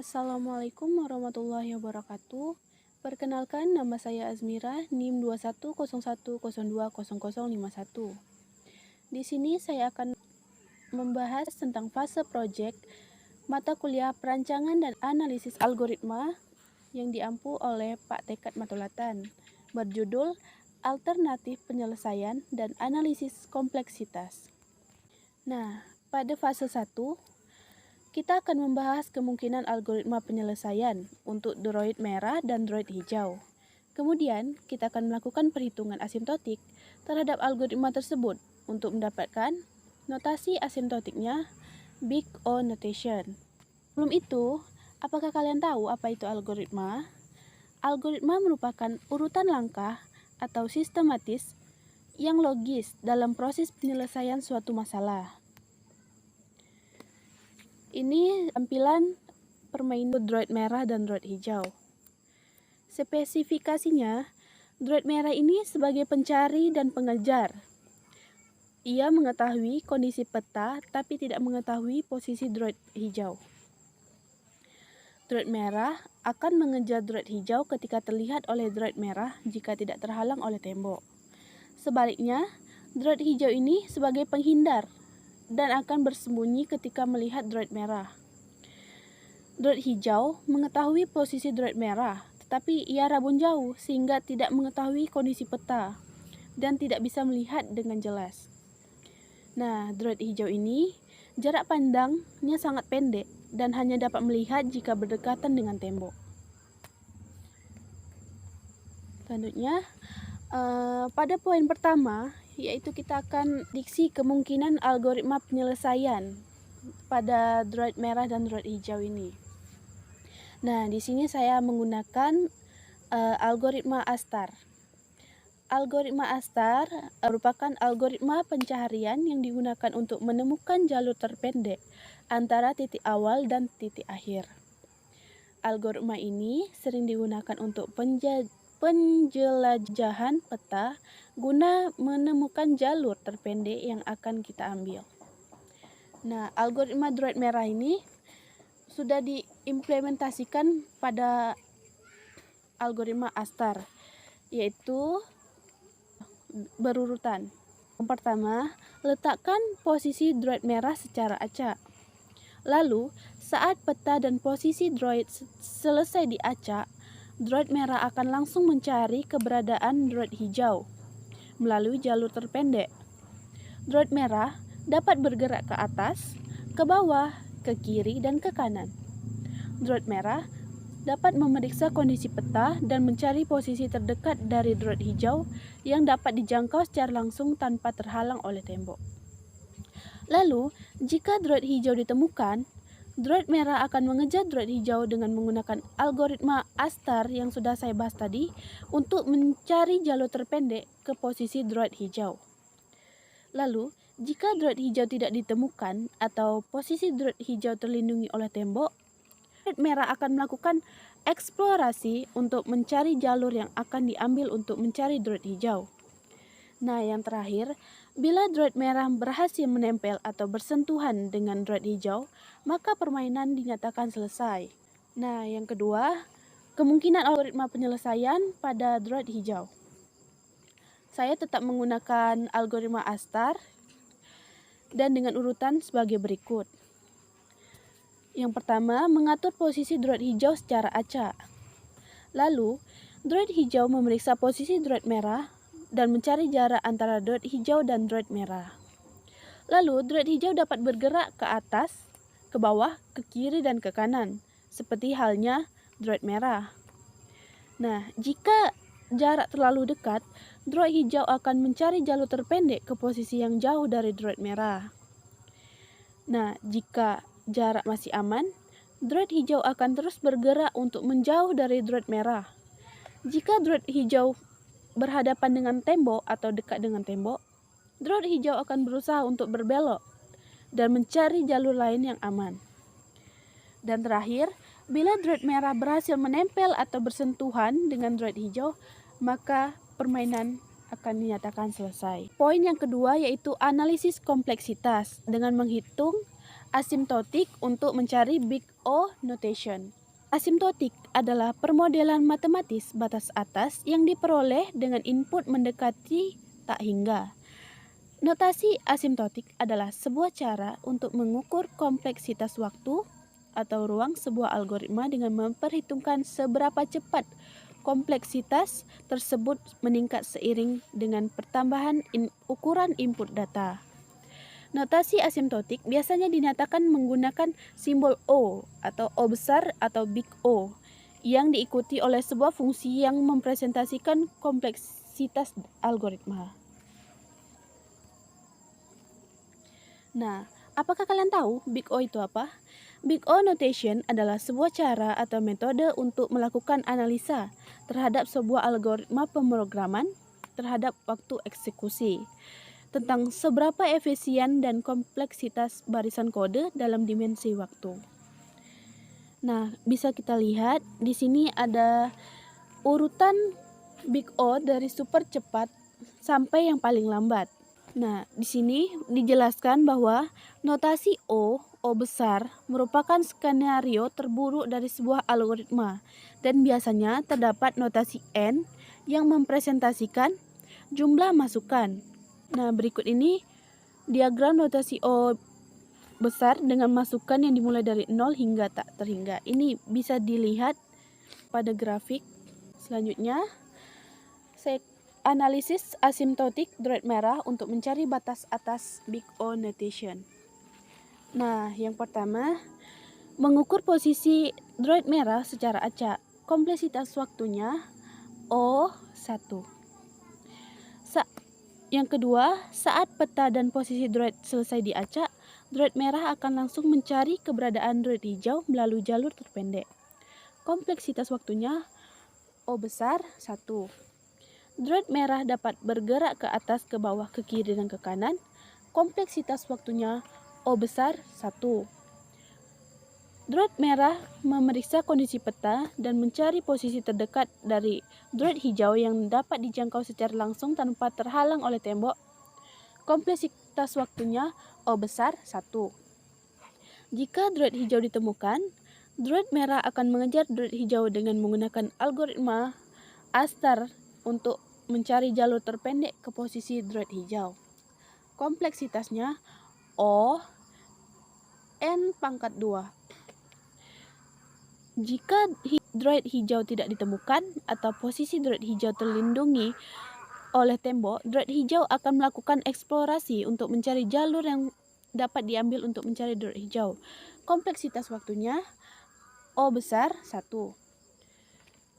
Assalamualaikum warahmatullahi wabarakatuh. Perkenalkan, nama saya Azmira, NIM 2101020051. Di sini saya akan membahas tentang fase proyek mata kuliah perancangan dan analisis algoritma yang diampu oleh Pak Tekad Matulatan, berjudul Alternatif Penyelesaian dan Analisis Kompleksitas. Nah, pada fase 1, kita akan membahas kemungkinan algoritma penyelesaian untuk droid merah dan droid hijau. Kemudian, kita akan melakukan perhitungan asimptotik terhadap algoritma tersebut untuk mendapatkan notasi asimptotiknya Big O notation. Sebelum itu, apakah kalian tahu apa itu algoritma? Algoritma merupakan urutan langkah atau sistematis yang logis dalam proses penyelesaian suatu masalah. Ini tampilan permainan droid merah dan droid hijau. Spesifikasinya, droid merah ini sebagai pencari dan pengejar. Ia mengetahui kondisi peta tapi tidak mengetahui posisi droid hijau. Droid merah akan mengejar droid hijau ketika terlihat oleh droid merah jika tidak terhalang oleh tembok. Sebaliknya, droid hijau ini sebagai penghindar dan akan bersembunyi ketika melihat droid merah. Droid hijau mengetahui posisi droid merah, tetapi ia rabun jauh sehingga tidak mengetahui kondisi peta dan tidak bisa melihat dengan jelas. Nah, droid hijau ini jarak pandangnya sangat pendek dan hanya dapat melihat jika berdekatan dengan tembok. Selanjutnya, pada poin pertama, yaitu kita akan diksi kemungkinan algoritma penyelesaian pada droid merah dan droid hijau ini. Nah, di sini saya menggunakan algoritma ASTAR. Algoritma ASTAR merupakan algoritma pencaharian yang digunakan untuk menemukan jalur terpendek antara titik awal dan titik akhir. Algoritma ini sering digunakan untuk penjelajahan peta guna menemukan jalur terpendek yang akan kita ambil. Nah, algoritma droid merah ini sudah diimplementasikan pada algoritma ASTAR, yaitu berurutan. Yang pertama, letakkan posisi droid merah secara acak. Lalu, saat peta dan posisi droid selesai diacak, droid merah akan langsung mencari keberadaan droid hijau melalui jalur terpendek. Droid merah dapat bergerak ke atas, ke bawah, ke kiri, dan ke kanan. Droid merah dapat memeriksa kondisi peta dan mencari posisi terdekat dari droid hijau yang dapat dijangkau secara langsung tanpa terhalang oleh tembok. Lalu, jika droid hijau ditemukan, droid merah akan mengejar droid hijau dengan menggunakan algoritma ASTAR yang sudah saya bahas tadi untuk mencari jalur terpendek ke posisi droid hijau. Lalu, jika droid hijau tidak ditemukan atau posisi droid hijau terlindungi oleh tembok, droid merah akan melakukan eksplorasi untuk mencari jalur yang akan diambil untuk mencari droid hijau. Nah, yang terakhir, bila droid merah berhasil menempel atau bersentuhan dengan droid hijau, maka permainan dinyatakan selesai. Nah, yang kedua, kemungkinan algoritma penyelesaian pada droid hijau. Saya tetap menggunakan algoritma ASTAR dan dengan urutan sebagai berikut. Yang pertama, mengatur posisi droid hijau secara acak. Lalu, droid hijau memeriksa posisi droid merah dan mencari jarak antara droid hijau dan droid merah. Lalu, droid hijau dapat bergerak ke atas, ke bawah, ke kiri, dan ke kanan, seperti halnya droid merah. Nah, jika jarak terlalu dekat, droid hijau akan mencari jalur terpendek ke posisi yang jauh dari droid merah. Nah, jika jarak masih aman, droid hijau akan terus bergerak untuk menjauh dari droid merah. Jika droid hijau berhadapan dengan tembok atau dekat dengan tembok, droid hijau akan berusaha untuk berbelok dan mencari jalur lain yang aman. Dan terakhir, bila droid merah berhasil menempel atau bersentuhan dengan droid hijau, maka permainan akan dinyatakan selesai. Poin yang kedua yaitu analisis kompleksitas dengan menghitung asimptotik untuk mencari Big O notation. Asimtotik adalah permodelan matematis batas atas yang diperoleh dengan input mendekati tak hingga. Notasi asimtotik adalah sebuah cara untuk mengukur kompleksitas waktu atau ruang sebuah algoritma dengan memperhitungkan seberapa cepat kompleksitas tersebut meningkat seiring dengan pertambahan ukuran input data. Notasi asimtotik biasanya dinyatakan menggunakan simbol O atau O besar atau Big O yang diikuti oleh sebuah fungsi yang mempresentasikan kompleksitas algoritma. Nah, apakah kalian tahu Big O itu apa? Big O notation adalah sebuah cara atau metode untuk melakukan analisa terhadap sebuah algoritma pemrograman terhadap waktu eksekusi, tentang seberapa efisien dan kompleksitas barisan kode dalam dimensi waktu. Nah, bisa kita lihat di sini ada urutan Big O dari super cepat sampai yang paling lambat. Nah, di sini dijelaskan bahwa notasi O besar, merupakan skenario terburuk dari sebuah algoritma dan biasanya terdapat notasi N yang mempresentasikan jumlah masukan. Nah, berikut ini diagram notasi O besar dengan masukan yang dimulai dari 0 hingga tak terhingga. Ini bisa dilihat pada grafik. Selanjutnya, saya analisis asimtotik droid merah untuk mencari batas atas Big O notation. Nah, yang pertama, mengukur posisi droid merah secara acak. Kompleksitas waktunya O1. Yang kedua, saat peta dan posisi droid selesai diacak, droid merah akan langsung mencari keberadaan droid hijau melalui jalur terpendek. Kompleksitas waktunya O besar 1. Droid merah dapat bergerak ke atas, ke bawah, ke kiri, dan ke kanan. Kompleksitas waktunya O besar 1. Droid merah memeriksa kondisi peta dan mencari posisi terdekat dari droid hijau yang dapat dijangkau secara langsung tanpa terhalang oleh tembok. Kompleksitas waktunya O besar 1. Jika droid hijau ditemukan, droid merah akan mengejar droid hijau dengan menggunakan algoritma ASTAR untuk mencari jalur terpendek ke posisi droid hijau. Kompleksitasnya O N pangkat 2. Jika droid hijau tidak ditemukan atau posisi droid hijau terlindungi oleh tembok, droid hijau akan melakukan eksplorasi untuk mencari jalur yang dapat diambil untuk mencari droid hijau. Kompleksitas waktunya O besar 1.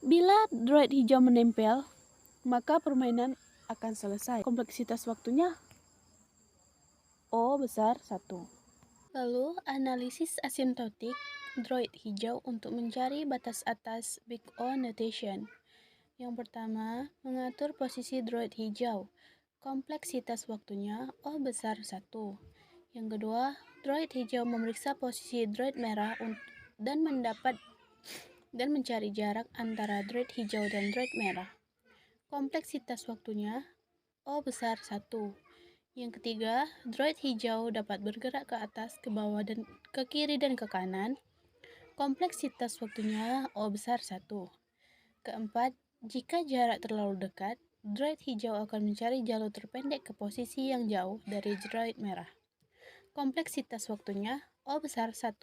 Bila droid hijau menempel, maka permainan akan selesai. Kompleksitas waktunya O besar 1. Lalu, analisis asimtotik droid hijau untuk mencari batas atas Big O notation. Yang pertama, mengatur posisi droid hijau. Kompleksitas waktunya O besar 1. Yang kedua, droid hijau memeriksa posisi droid merah dan mencari jarak antara droid hijau dan droid merah. Kompleksitas waktunya O besar 1. Yang ketiga, droid hijau dapat bergerak ke atas, ke bawah, dan ke kiri dan ke kanan. Kompleksitas waktunya O besar 1. Keempat, jika jarak terlalu dekat, droid hijau akan mencari jalur terpendek ke posisi yang jauh dari droid merah. Kompleksitas waktunya O besar 1.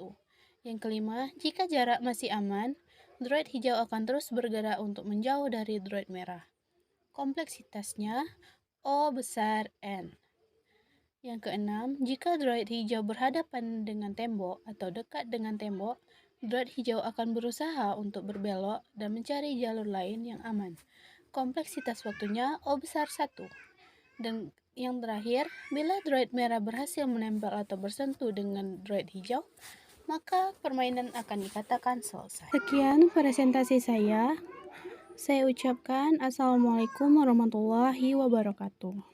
Yang kelima, jika jarak masih aman, droid hijau akan terus bergerak untuk menjauh dari droid merah. Kompleksitasnya O besar N. Yang keenam, jika droid hijau berhadapan dengan tembok atau dekat dengan tembok, droid hijau akan berusaha untuk berbelok dan mencari jalur lain yang aman. Kompleksitas waktunya O besar 1. Dan yang terakhir, bila droid merah berhasil menempel atau bersentuh dengan droid hijau, maka permainan akan dikatakan selesai. Sekian presentasi saya. Saya ucapkan Assalamualaikum warahmatullahi wabarakatuh.